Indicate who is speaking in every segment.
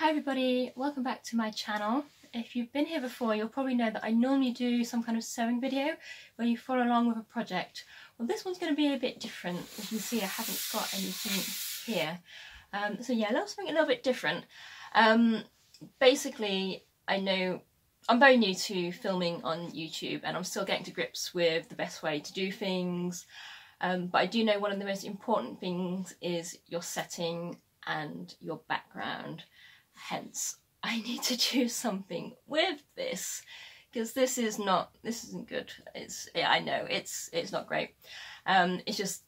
Speaker 1: Hi everybody, welcome back to my channel. If you've been here before, you'll probably know that I normally do some kind of sewing video where you follow along with a project. Well, this one's going to be a bit different. As you can see, I haven't got anything here. So yeah, something a little bit different. Basically, I know I'm very new to filming on YouTube and I'm still getting to grips with the best way to do things. But I do know one of the most important things is your setting and your background. Hence, I need to do something with this because this isn't good. I know it's not great. It just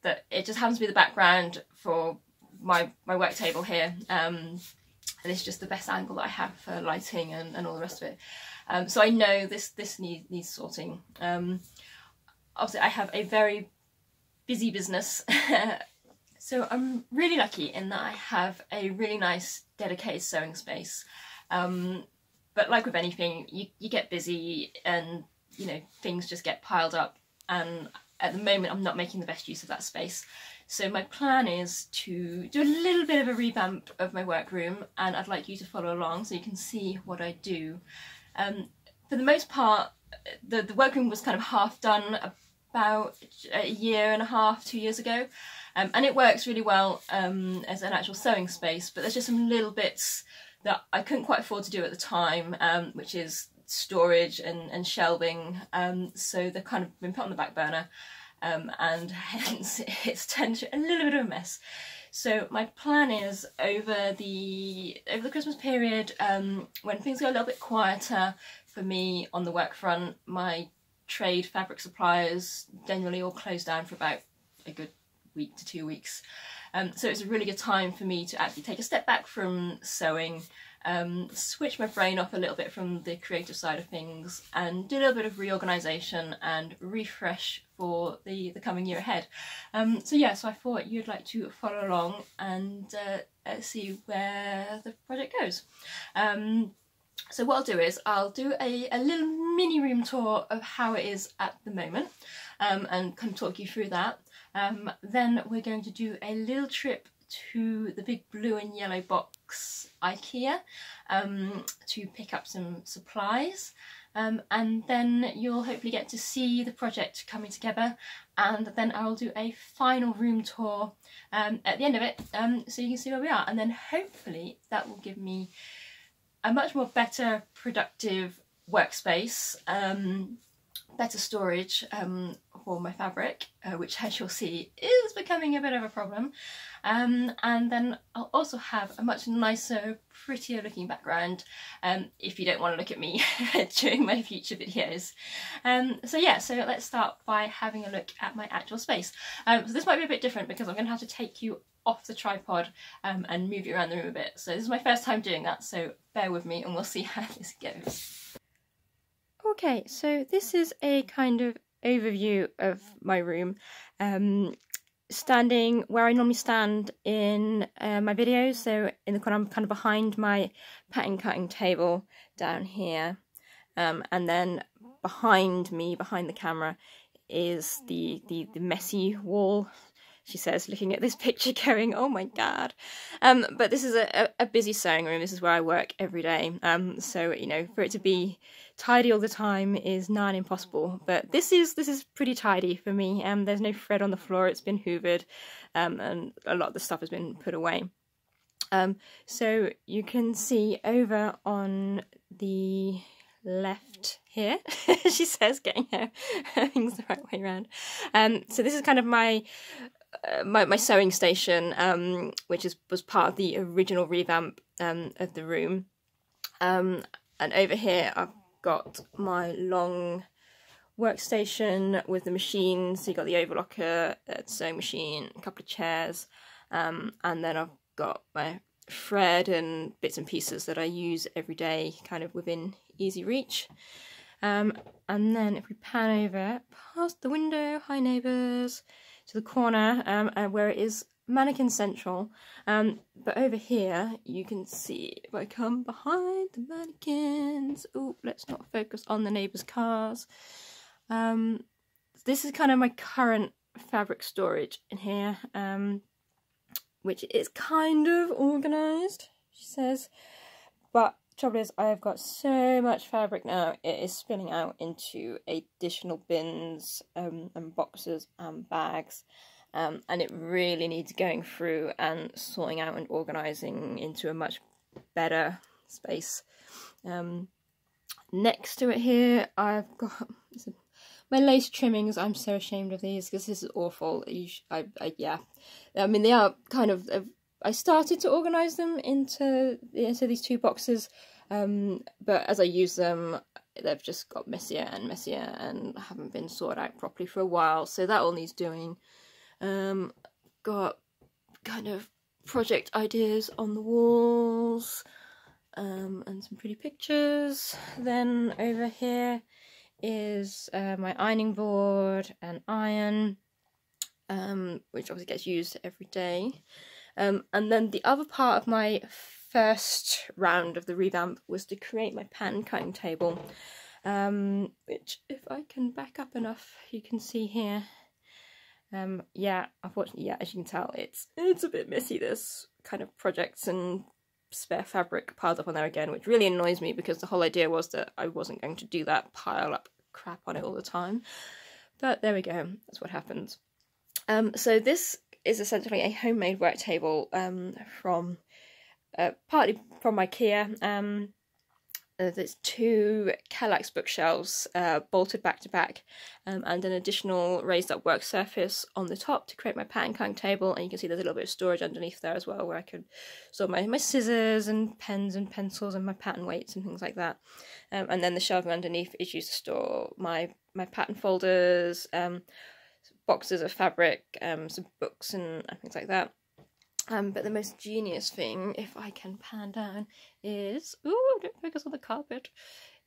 Speaker 1: happens to be the background for my work table here. And it's just the best angle that I have for lighting and all the rest of it. So I know this needs sorting. Obviously, I have a very busy business. So I'm really lucky in that I have a really nice dedicated sewing space. But like with anything, you get busy and things just get piled up, and at the moment I'm not making the best use of that space. So my plan is to do a little bit of a revamp of my workroom, and I'd like you to follow along so you can see what I do. For the most part, the workroom was kind of half done about a year and a half, 2 years ago. And it works really well as an actual sewing space, but there's just some little bits that I couldn't quite afford to do at the time, which is storage and shelving, so they've kind of been put on the back burner, and hence it's turned to a little bit of a mess. So my plan is over the Christmas period, when things go a little bit quieter for me on the work front, my trade fabric suppliers generally all close down for about a good week to 2 weeks. So it's a really good time for me to actually take a step back from sewing, switch my brain off a little bit from the creative side of things, and do a little bit of reorganisation and refresh for the coming year ahead. So yeah, so I thought you'd like to follow along and see where the project goes. So what I'll do is I'll do a little mini room tour of how it is at the moment, and kind of talk you through that. Then we're going to do a little trip to the big blue and yellow box Ikea to pick up some supplies, and then you'll hopefully get to see the project coming together, and then I'll do a final room tour at the end of it, so you can see where we are, and then hopefully that will give me a much more better productive workspace, better storage for my fabric, which, as you'll see, is becoming a bit of a problem, and then I'll also have a much nicer, prettier looking background, if you don't want to look at me during my future videos. So yeah, so let's start by having a look at my actual space. So this might be a bit different because I'm going to have to take you off the tripod and move you around the room a bit. So this is my first time doing that, so bear with me and we'll see how this goes. Okay, so this is a kind of overview of my room. Standing where I normally stand in my videos, so in the corner I'm kind of behind my pattern cutting table down here, and then behind me, behind the camera, is the messy wall, she says, looking at this picture going, oh my god. But this is a busy sewing room. This is where I work every day, so for it to be tidy all the time is nigh impossible, but this is pretty tidy for me. There's no thread on the floor, it's been hoovered, and a lot of the stuff has been put away. So you can see over on the left here, she says, getting her things the right way around. So this is kind of my sewing station, which was part of the original revamp of the room. And over here I've got my long workstation with the machine. So you got the overlocker, sewing machine, a couple of chairs, and then I've got my thread and bits and pieces that I use every day, kind of within easy reach. And then if we pan over past the window, hi neighbours, to the corner, where it is mannequin central, but over here you can see, if I come behind the mannequins, oh, let's not focus on the neighbours' cars, this is kind of my current fabric storage in here, which is kind of organised. she says. But trouble is, I've got so much fabric now, it is spilling out into additional bins and boxes and bags. And it really needs going through and sorting out and organising into a much better space. Next to it here, I've got my lace trimmings. I'm so ashamed of these because this is awful. Yeah, I mean, they are kind of. I started to organise them into these two boxes, but as I use them, they've just got messier and messier and haven't been sorted out properly for a while. So that all needs doing. Got kind of project ideas on the walls, and some pretty pictures. Then over here is my ironing board and iron, which obviously gets used every day. And then the other part of my first round of the revamp was to create my pattern cutting table, which, if I can back up enough, you can see here. Yeah, unfortunately, yeah, as you can tell, it's a bit messy. There's kind of projects and spare fabric piled up on there again, which really annoys me because the whole idea was that I wasn't going to do that, pile up crap on it all the time. But there we go, that's what happens. So this is essentially a homemade work table from partly from Ikea. There's two Kallax bookshelves bolted back to back, and an additional raised up work surface on the top to create my pattern cutting table. And you can see there's a little bit of storage underneath there as well, where I could store my scissors and pens and pencils and my pattern weights and things like that. And then the shelving underneath is used to store my pattern folders, boxes of fabric, some books and things like that. But the most genius thing, if I can pan down, is... Ooh, don't focus on the carpet.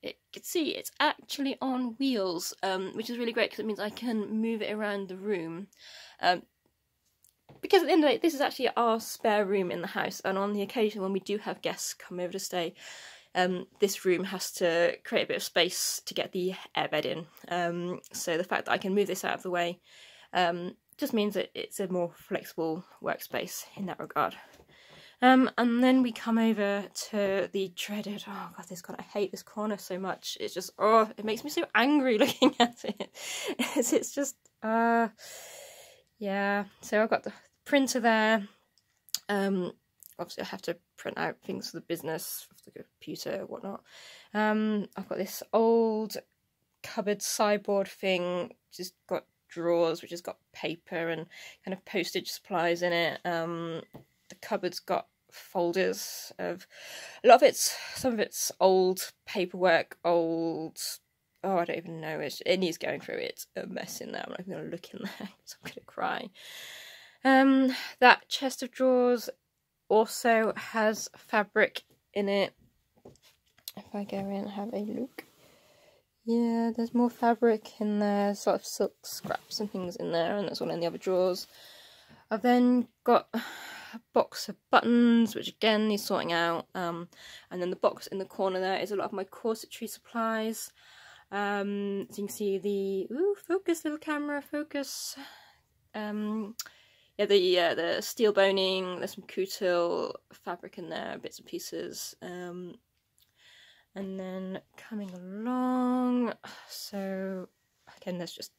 Speaker 1: You can see it's actually on wheels, which is really great because it means I can move it around the room. Because at the end of the day, this is actually our spare room in the house, and on the occasion when we do have guests come over to stay, this room has to create a bit of space to get the airbed in. So the fact that I can move this out of the way just means that it's a more flexible workspace in that regard. And then we come over to the dreaded, oh god, I hate this corner so much. It's just, oh, it makes me so angry looking at it. It's just, yeah. So I've got the printer there. Obviously I have to print out things for the business, for the computer, whatnot. I've got this old cupboard sideboard thing, just got drawers which has got paper and kind of postage supplies in it. The cupboard's got folders of some of it's old paperwork, old, oh, I don't even know, it needs going through. It's a mess in there. I'm not even going to look in there because I'm going to cry. That chest of drawers also has fabric in it. If I go in and have a look, yeah, there's more fabric in there, sort of silk scraps and things in there, and that's all in the other drawers. I've then got a box of buttons, which again needs sorting out, and then the box in the corner there is a lot of my corsetry supplies. So you can see the, ooh, focus, little camera, focus. Yeah, the steel boning, there's some coutil fabric in there, bits and pieces. And then coming along, so again, there's just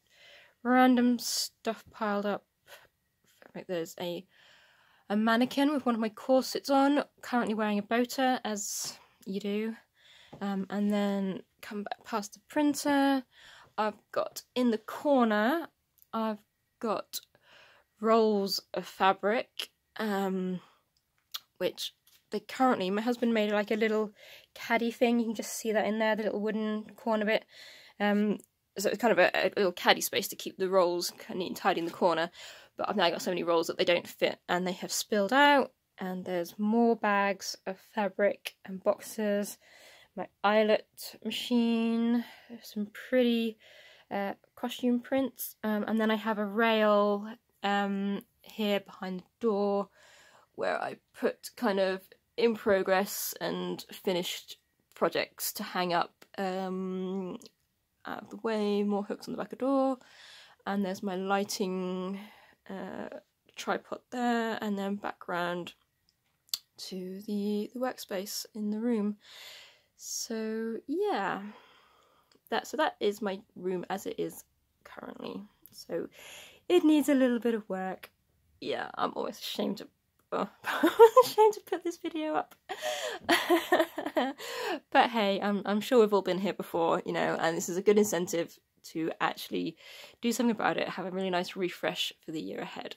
Speaker 1: random stuff piled up. Like there's a mannequin with one of my corsets on, currently wearing a boater, as you do. And then come back past the printer. I've got in the corner, I've got rolls of fabric, which they currently, my husband made like a little caddy thing. You can just see that in there, the little wooden corner bit. So it's kind of a little caddy space to keep the rolls neat and tidy in the corner. But I've now got so many rolls that they don't fit and they have spilled out. And there's more bags of fabric and boxes. My eyelet machine, some pretty costume prints. And then I have a rail here behind the door where I put kind of in progress and finished projects to hang up out of the way. More hooks on the back of the door, and there's my lighting tripod there, and then background to the workspace in the room. So yeah, that is my room as it is currently. So it needs a little bit of work. Yeah, I'm always ashamed to ashamed to put this video up. But hey, I'm sure we've all been here before, you know, and this is a good incentive to actually do something about it, have a really nice refresh for the year ahead.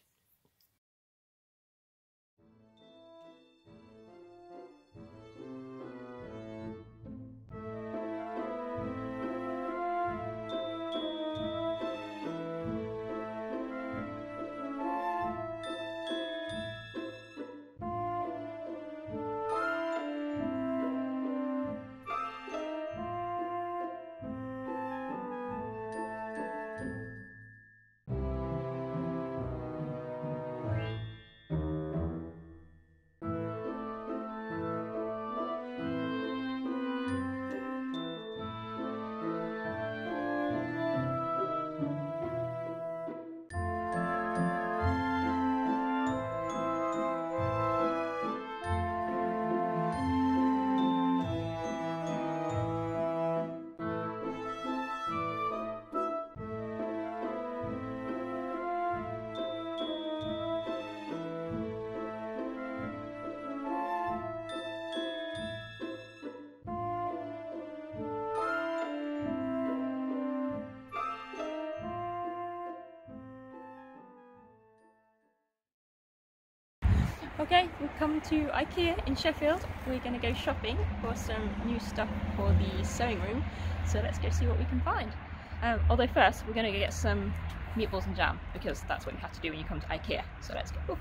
Speaker 1: Okay, we've come to Ikea in Sheffield. We're going to go shopping for some new stuff for the sewing room, so let's go see what we can find. Although first we're going to go get some meatballs and jam, because that's what you have to do when you come to Ikea, so let's go.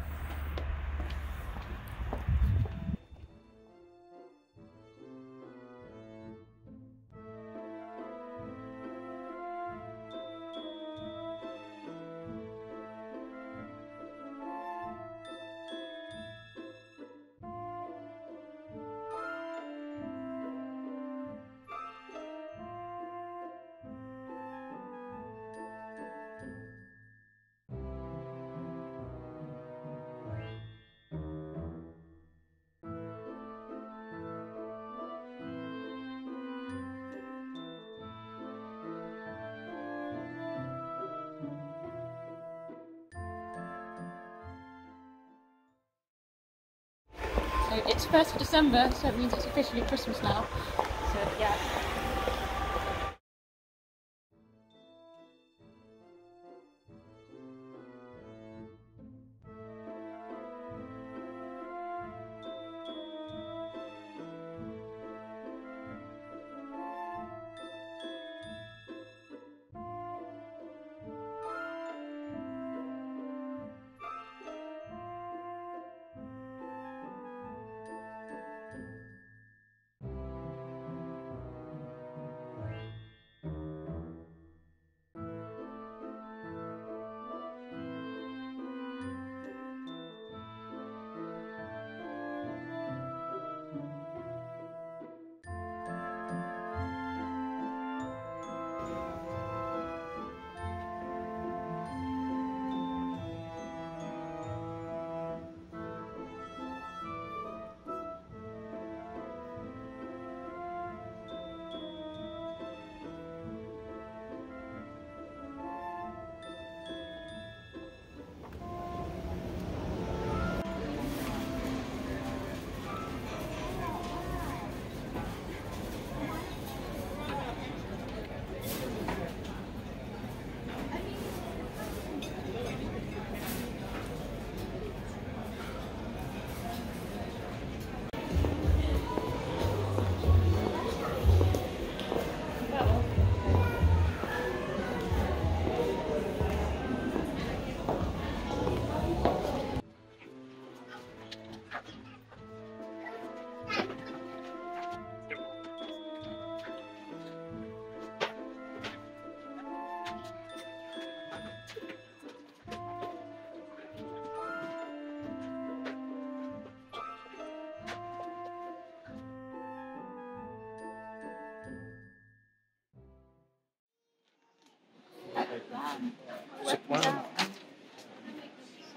Speaker 1: So it's 1st of December, so it means it's officially Christmas now. So yeah.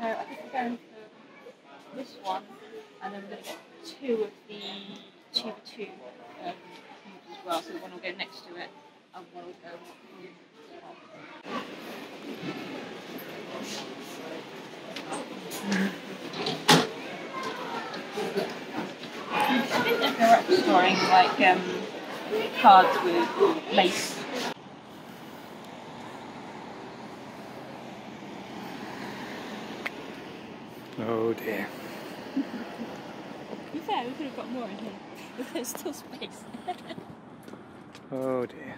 Speaker 1: So I think we're going for this one.
Speaker 2: And then we're going to get 2 of the Tuber 2 cubes as well. So one will go next to it and one will go on top. I think if you're up storing like cards with lace.
Speaker 3: Oh dear.
Speaker 2: To be fair, we could have got more in here, but there's still space.
Speaker 3: Oh dear.